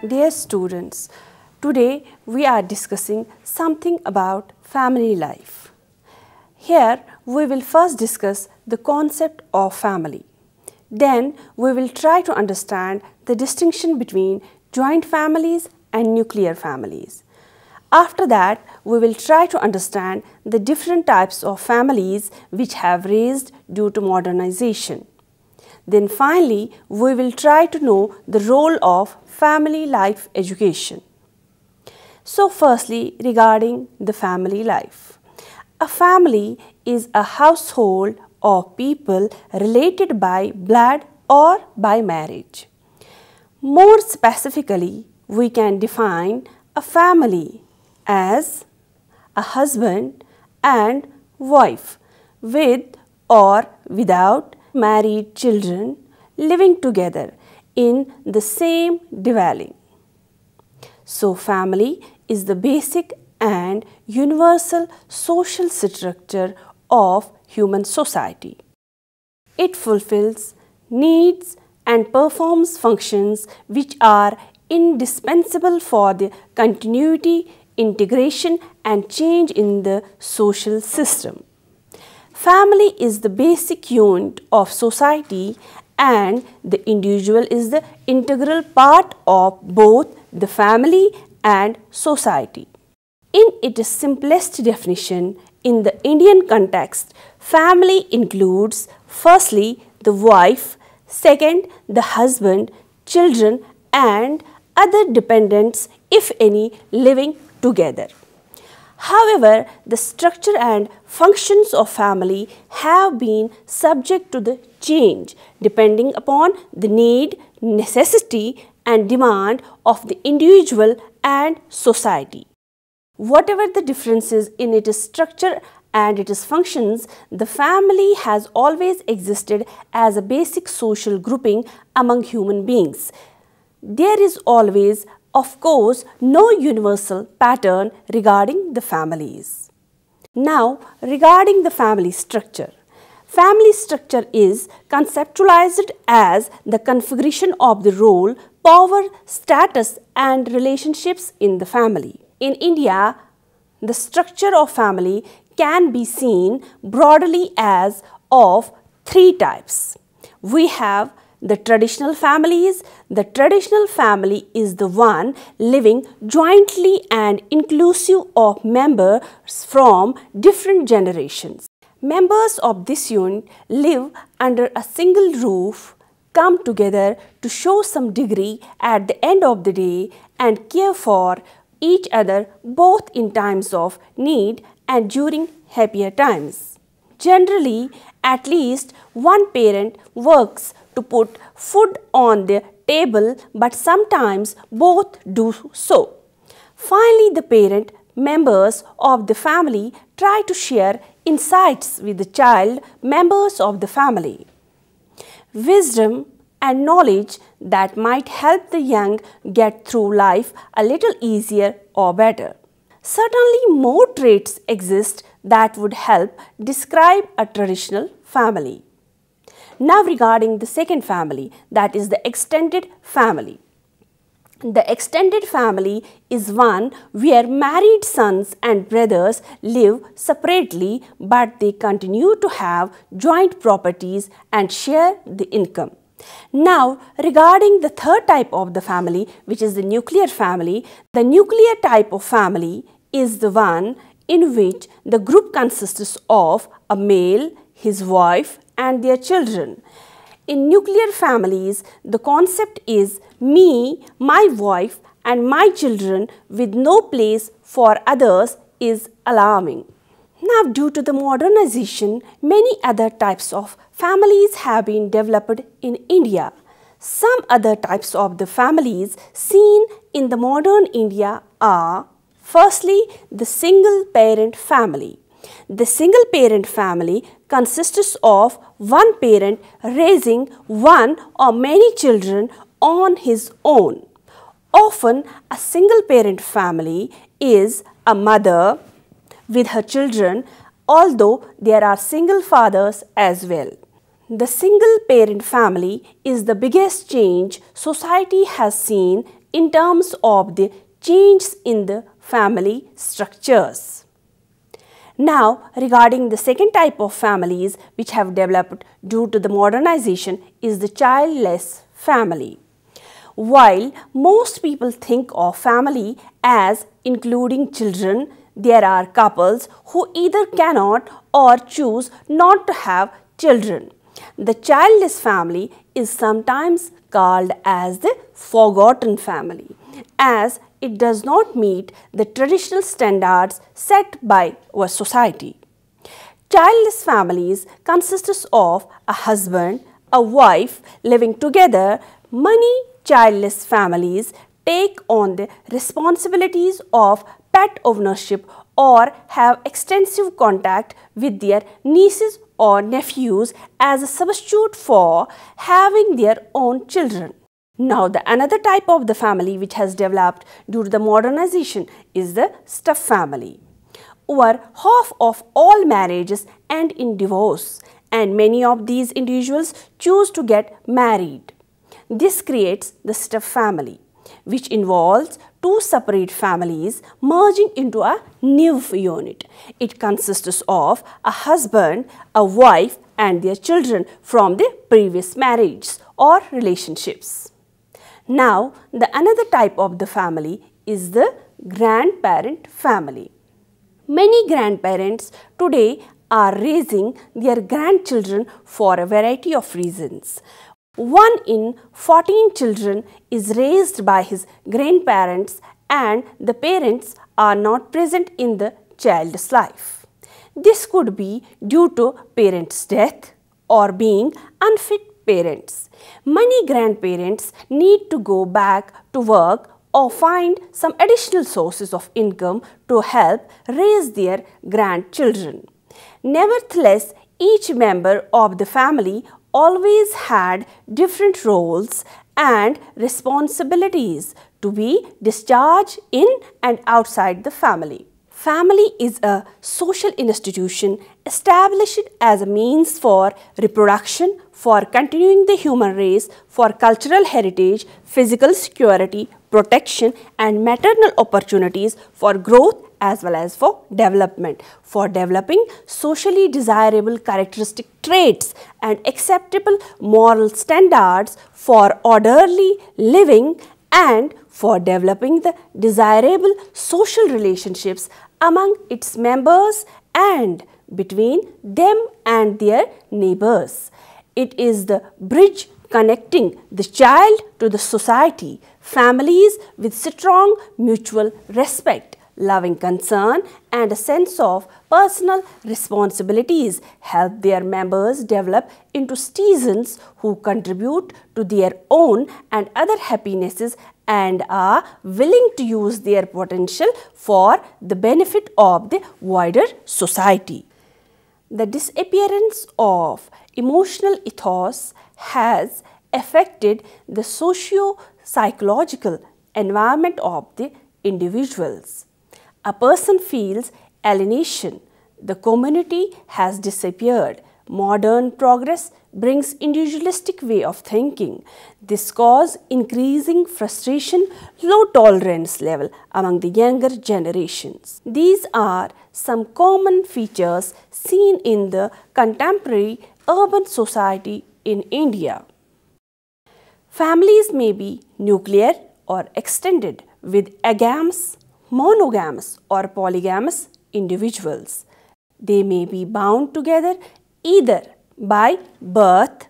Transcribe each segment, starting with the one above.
Dear students, today we are discussing something about family life. Here we will first discuss the concept of family. Then we will try to understand the distinction between joint families and nuclear families. After that, we will try to understand the different types of families which have raised due to modernization. Then finally, we will try to know the role of family life education. So firstly, regarding the family life. A family is a household of people related by blood or by marriage. More specifically, we can define a family as a husband and wife with or without married children living together in the same dwelling. So, family is the basic and universal social structure of human society. It fulfills needs and performs functions which are indispensable for the continuity, integration and change in the social system. Family is the basic unit of society and the individual is the integral part of both the family and society. In its simplest definition, in the Indian context, family includes firstly the wife, second the husband, children and other dependents if any living together. However, the structure and functions of family have been subject to the change depending upon the need, necessity and demand of the individual and society. Whatever the differences in its structure and its functions, the family has always existed as a basic social grouping among human beings. There is always, of course, no universal pattern regarding the families. Now, regarding the family structure. Family structure is conceptualized as the configuration of the role, power, status and relationships in the family. In India, the structure of family can be seen broadly as of three types. We have the traditional families. The traditional family is the one living jointly and inclusive of members from different generations. Members of this unit live under a single roof, come together to show some degree at the end of the day and care for each other both in times of need and during happier times. Generally, at least one parent works to put food on the table, but sometimes both do so. Finally, the parent members of the family try to share insights with the child members of the family. Wisdom and knowledge that might help the young get through life a little easier or better. Certainly, more traits exist that would help describe a traditional family. Now, regarding the second family, that is the extended family. The extended family is one where married sons and brothers live separately, but they continue to have joint properties and share the income. Now, regarding the third type of the family, which is the nuclear family, the nuclear type of family is the one in which the group consists of a male, his wife and their children. In nuclear families, the concept is me, my wife and my children with no place for others is alarming. Now, due to the modernization, many other types of families have been developed in India. Some other types of the families seen in the modern India are firstly the single parent family. The single parent family consists of one parent raising one or many children on his own. Often, a single parent family is a mother with her children, although there are single fathers as well. The single parent family is the biggest change society has seen in terms of the changes in the family structures. Now, regarding the second type of families which have developed due to the modernization is the childless family. While most people think of family as including children, there are couples who either cannot or choose not to have children. The childless family is sometimes called as the forgotten family, as it does not meet the traditional standards set by our society. Childless families consist of a husband, a wife living together. Many childless families take on the responsibilities of pet ownership or have extensive contact with their nieces or nephews as a substitute for having their own children. Now, the another type of the family which has developed due to the modernization is the step family. Over half of all marriages end in divorce, and many of these individuals choose to get married. This creates the step family, which involves two separate families merging into a new unit. It consists of a husband, a wife, and their children from the previous marriages or relationships. Now, the another type of the family is the grandparent family. Many grandparents today are raising their grandchildren for a variety of reasons. 1 in 14 children is raised by his grandparents and the parents are not present in the child's life. This could be due to parents' death or being unfit parents. Many grandparents need to go back to work or find some additional sources of income to help raise their grandchildren. Nevertheless, each member of the family always had different roles and responsibilities to be discharged in and outside the family. Family is a social institution established as a means for reproduction, for continuing the human race, for cultural heritage, physical security, protection, and maternal opportunities for growth as well as for development, for developing socially desirable characteristic traits and acceptable moral standards, for orderly living, and for developing the desirable social relationships among its members and between them and their neighbors. It is the bridge connecting the child to the society. Families with strong mutual respect, loving concern, and a sense of personal responsibilities help their members develop into citizens who contribute to their own and other happinesses and are willing to use their potential for the benefit of the wider society. The disappearance of emotional ethos has affected the socio-psychological environment of the individuals. A person feels alienation. The community has disappeared. Modern progress brings individualistic way of thinking. This causes increasing frustration, low tolerance level among the younger generations. These are some common features seen in the contemporary urban society in India. Families may be nuclear or extended with agamous, monogamous or polygamous individuals. They may be bound together either by birth,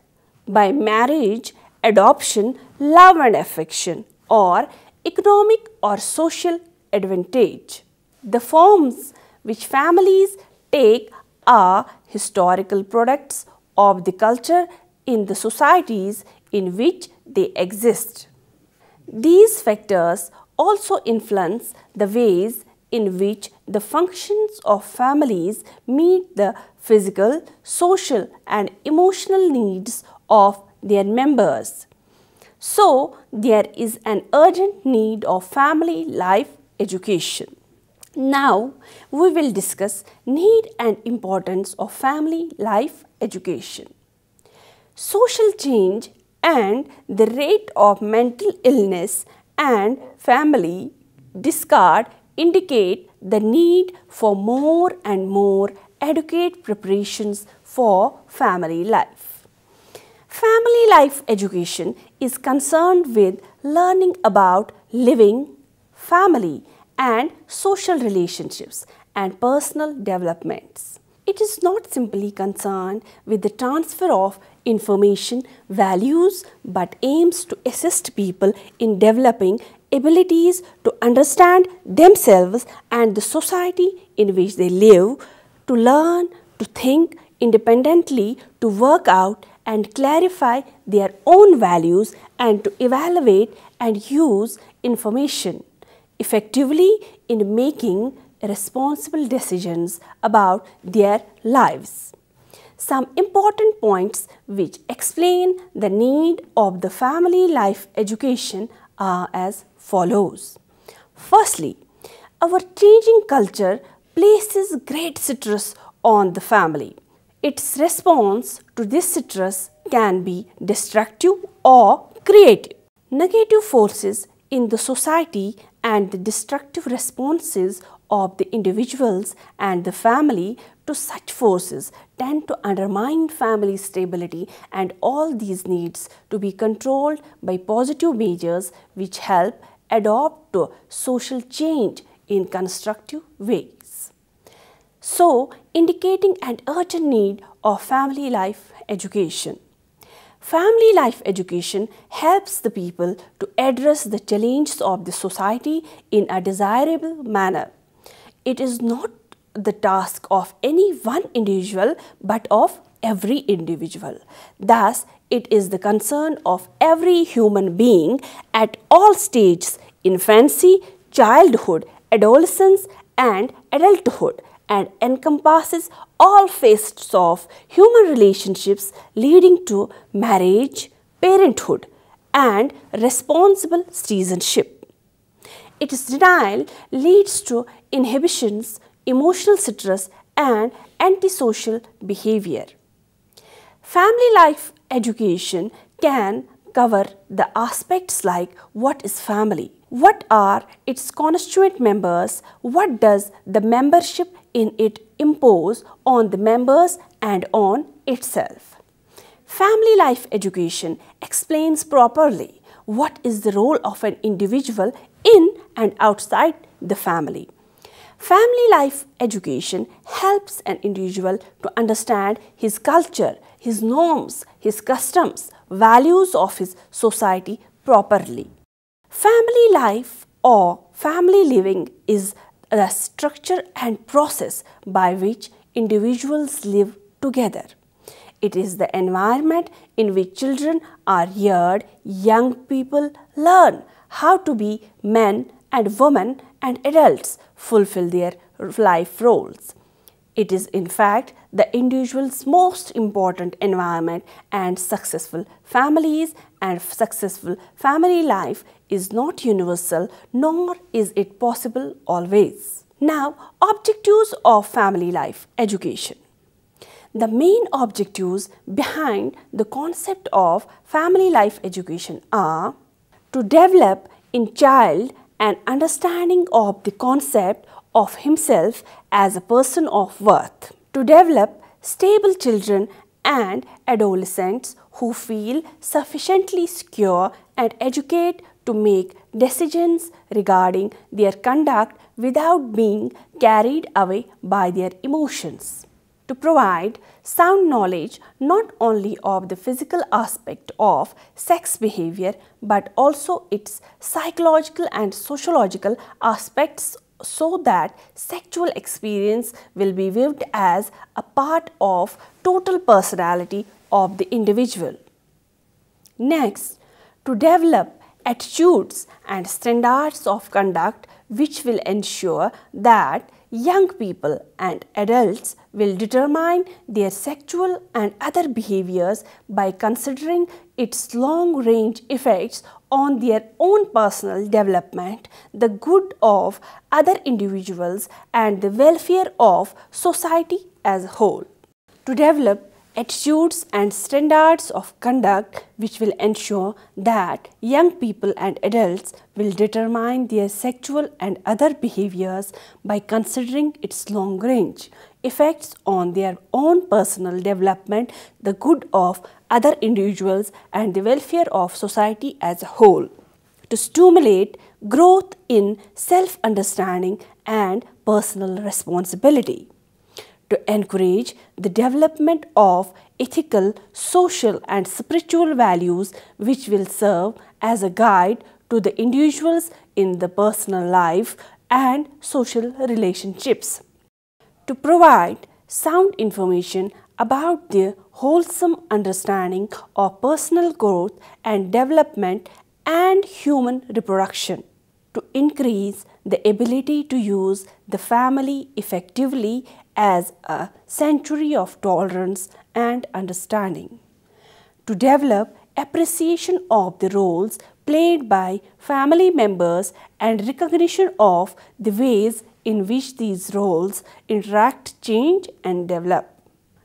by marriage, adoption, love and affection, or economic or social advantage. The forms which families take are historical products of the culture in the societies in which they exist. These factors also influence the ways in which the functions of families meet the physical, social and emotional needs of their members. So, there is an urgent need of family life education. Now, we will discuss need and importance of family life education. Social change and the rate of mental illness and family discard indicate the need for more and more adequate preparations for family life. Family life education is concerned with learning about living, family, and social relationships and personal developments. It is not simply concerned with the transfer of information, values, but aims to assist people in developing abilities to understand themselves and the society in which they live, to learn, to think independently, to work out and clarify their own values, and to evaluate and use information effectively in making responsible decisions about their lives. Some important points which explain the need of the family life education are as follows. Firstly, our changing culture places great stress on the family. Its response to this stress can be destructive or creative. Negative forces in the society and the destructive responses of the individuals and the family to such forces tend to undermine family stability, and all these needs to be controlled by positive measures which help adopt to social change in constructive ways. So, indicating an urgent need of family life education. Family life education helps the people to address the challenges of the society in a desirable manner. It is not the task of any one individual but of every individual. Thus, it is the concern of every human being at all stages: infancy, childhood, adolescence, and adulthood, and encompasses all facets of human relationships leading to marriage, parenthood, and responsible citizenship. Its denial leads to inhibitions, emotional stress, and antisocial behavior. Family life education can cover the aspects like: what is family? What are its constituent members? What does the membership in it impose on the members and on itself? Family life education explains properly what is the role of an individual in and outside the family. Family life education helps an individual to understand his culture, his norms, his customs, values of his society properly. Family life or family living is the structure and process by which individuals live together. It is the environment in which children are reared, young people learn how to be men and women, and adults fulfill their life roles. It is in fact the individual's most important environment, and successful families and successful family life is not universal, nor is it possible always. Now, objectives of family life education. The main objectives behind the concept of family life education are: to develop in child an understanding of the concept of himself as a person of worth, to develop stable children and adolescents who feel sufficiently secure and educated to make decisions regarding their conduct without being carried away by their emotions, to provide sound knowledge not only of the physical aspect of sex behavior but also its psychological and sociological aspects, so that sexual experience will be viewed as a part of total personality of the individual. Next, to develop attitudes and standards of conduct which will ensure that young people and adults will determine their sexual and other behaviors by considering its long-range effects on their own personal development, the good of other individuals, and the welfare of society as a whole. To develop attitudes and standards of conduct which will ensure that young people and adults will determine their sexual and other behaviors by considering its long range effects on their own personal development, the good of other individuals and the welfare of society as a whole. To stimulate growth in self-understanding and personal responsibility. To encourage the development of ethical, social and spiritual values which will serve as a guide to the individuals in the personal life and social relationships. To provide sound information about the wholesome understanding of personal growth and development and human reproduction. To increase the ability to use the family effectively as a sanctuary of tolerance and understanding. To develop appreciation of the roles played by family members and recognition of the ways in which these roles interact, change and develop.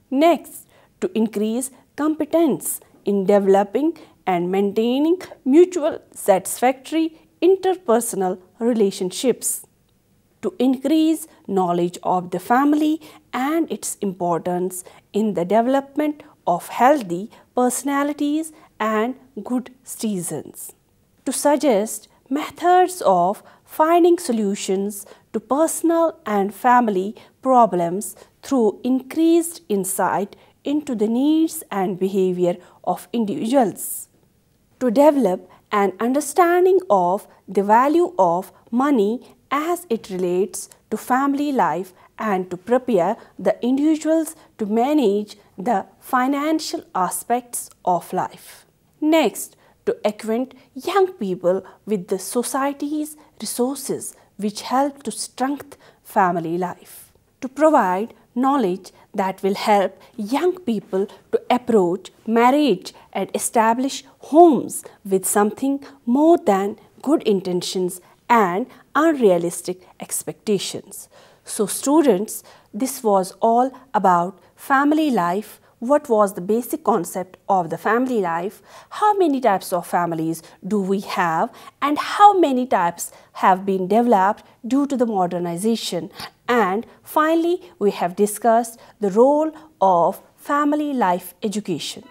Next, to increase competence in developing and maintaining mutual satisfactory interpersonal relationships. To increase knowledge of the family and its importance in the development of healthy personalities and good citizens. To suggest methods of finding solutions to personal and family problems through increased insight into the needs and behavior of individuals. To develop an understanding of the value of money as it relates to family life and to prepare the individuals to manage the financial aspects of life. Next, to acquaint young people with the society's resources which help to strengthen family life. To provide knowledge that will help young people to approach marriage and establish homes with something more than good intentions and unrealistic expectations. So students, this was all about family life. What was the basic concept of the family life? How many types of families do we have and how many types have been developed due to the modernization? And finally, we have discussed the role of family life education.